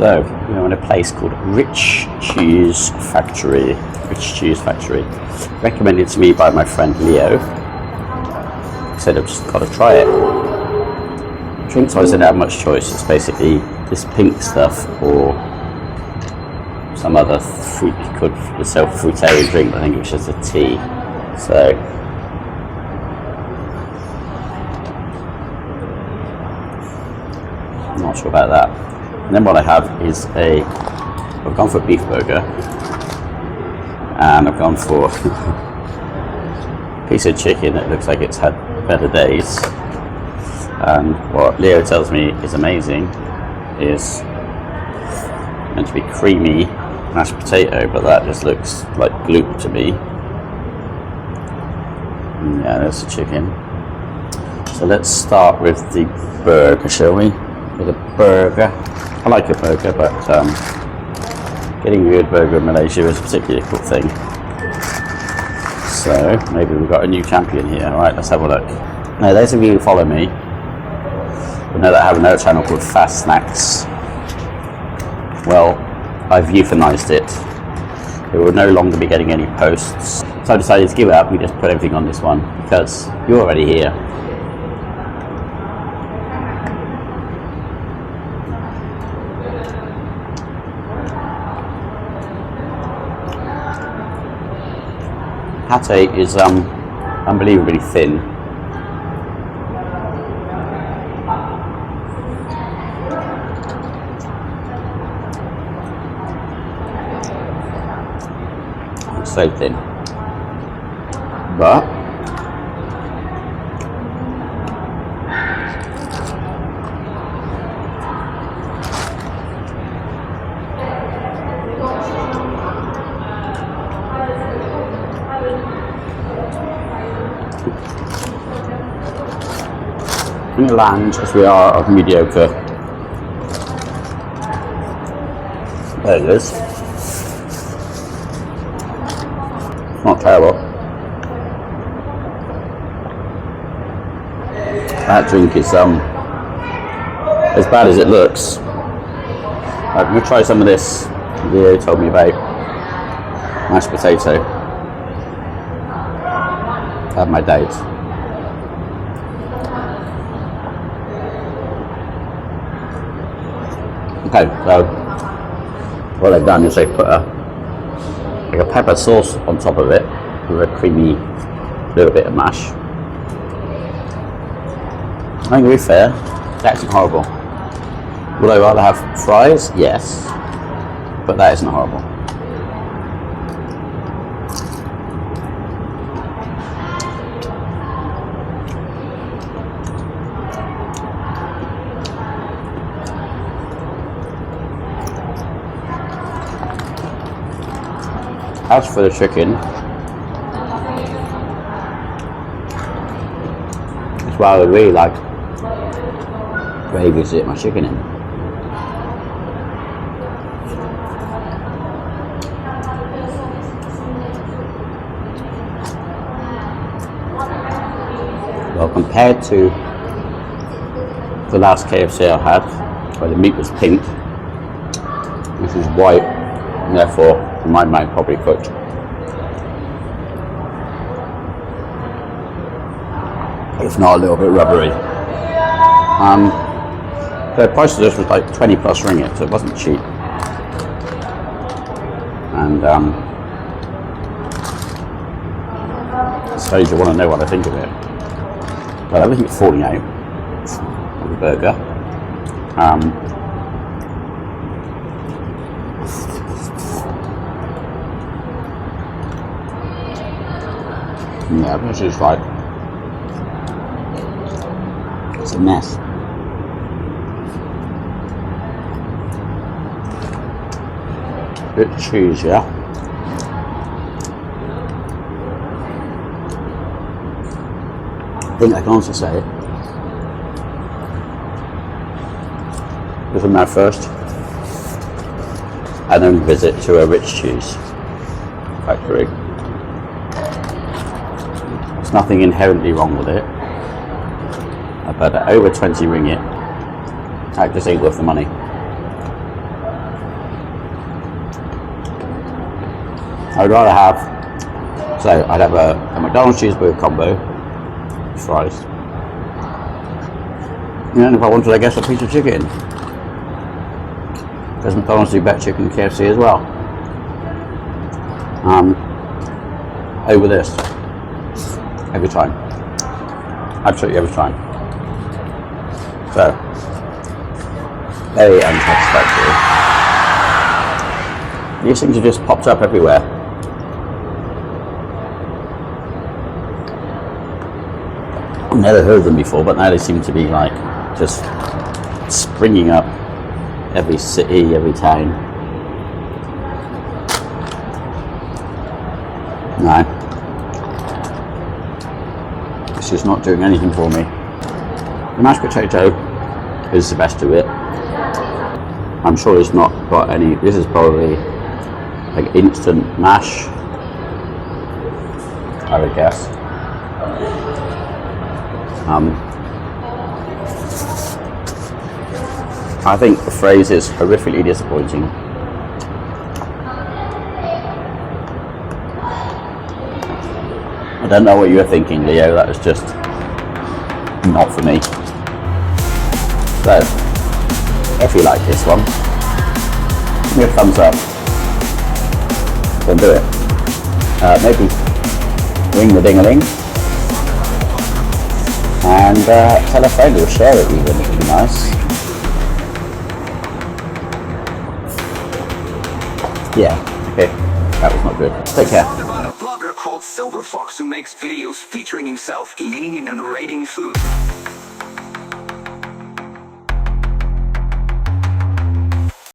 So we're in a place called Richeese Factory. Richeese Factory. Recommended to me by my friend Leo. He said I've just got to try it. Drinks wise, I didn't have much choice. It's basically this pink stuff or some other fruit. You could self-fruitarian drink, I think it was just a tea. So I'm not sure about that. And then what I have is I've gone for a beef burger, and I've gone for a piece of chicken that looks like it's had better days. And what Leo tells me is amazing is meant to be creamy mashed potato, but that just looks like gloop to me. Yeah, there's the chicken. So let's start with the burger, shall we? With a burger. I like a burger, but getting a good burger in Malaysia is a particularly difficult thing. So maybe we've got a new champion here. Alright, let's have a look. Now, those of you who follow me will know that I have another channel called Fast Snacks. Well, I've euthanized it. It will no longer be getting any posts. So I decided to give it up and just put everything on this one because you're already here. Pate is unbelievably thin. It's so thin, but in a land as we are of mediocre burgers, not terrible. That drink is as bad as it looks. I'm going to try some of this Leo told me about mashed potato. I have my doubts. Okay, so what they've done is they put a pepper sauce on top of it with a creamy little bit of mash. I'm going to be fair, that isn't horrible. Would I rather have fries? Yes, but that isn't horrible. As for the chicken, that's why I would really like gravy to dip my chicken in. Well, compared to the last KFC I had, where the meat was pink, this is white, and therefore, in my mind, probably cooked. If not a little bit rubbery. The price of this was like 20 plus ringgit, so it wasn't cheap. And I suppose you want to know what I think of it. Well, everything's falling out of the burger. Yeah, this is like, it's a mess. Bit of cheese, yeah. I think I can also say this is my first and then visit to a Richeese Factory. There's nothing inherently wrong with it, but at over 20 ringgit, that just ain't worth the money. I would rather have, so I'd have a McDonald's cheeseburger combo, fries, and if I wanted, I guess, a piece of chicken, because McDonald's do better chicken than KFC as well. Over this, every time, absolutely every time. So, very unsatisfactory. These things are just popped up everywhere. I've never heard of them before, but now they seem to be like just springing up every city, every town. No, it's just not doing anything for me. The mashed potato is the best of it. I'm sure it's not got any. This is probably like instant mash, I would guess. I think the phrase is horrifically disappointing. I don't know what you were thinking, Leo. That was just not for me. So, if you like this one, give me a thumbs up. Then do it. Maybe ring the ding-a-ling. And tell a friend or share it even, it would be nice. Yeah, okay, that was not good. Take care. About a blogger called Silver Fox who makes videos featuring himself eating and rating food.